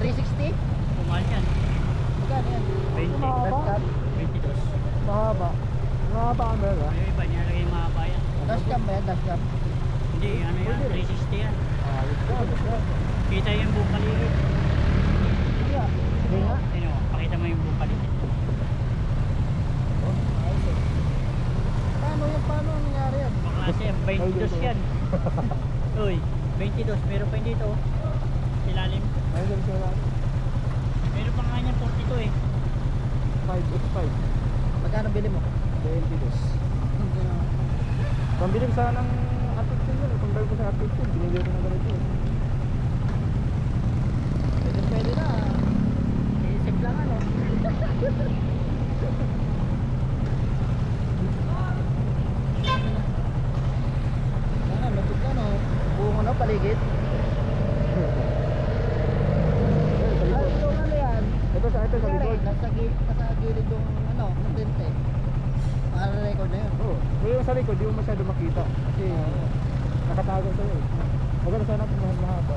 360? Pumal yan. Magkano yan? 20. Dashcam? 22. Mahaba. Mahaba ang meron. May iba nilalagay yung mahaba yan. Dashcam ba yan? Dashcam? Hindi, ano yan, 360 yan. Ayos ka. Kita yung buong paligid. Hindi nga. Ano, pakita mo yung buong paligid. Ayos eh. Paano ang nangyari yan? Klase yan, 22 yan. Uy, 22, meron pa yun dito. Ilalim. Ayun sila. Meron pa nga niya 42 eh. 5x5. Magkano bili mo? 22. Pambili ko sana ng At-15 yun. Pambili ko sa At-15. Binili ko na ganito. Pwede na. Isip lang ano. Ano, lupit ka no. Buong ano, paligid. Ah, ito ano yan? Ito sa likod. Nasa gilid yung ano, ng tente. Para record na yun. Oo. Pero yung sa likod, di mo masyado makita. Kasi nakatago sa'yo eh. Maganda sana kung mahaba.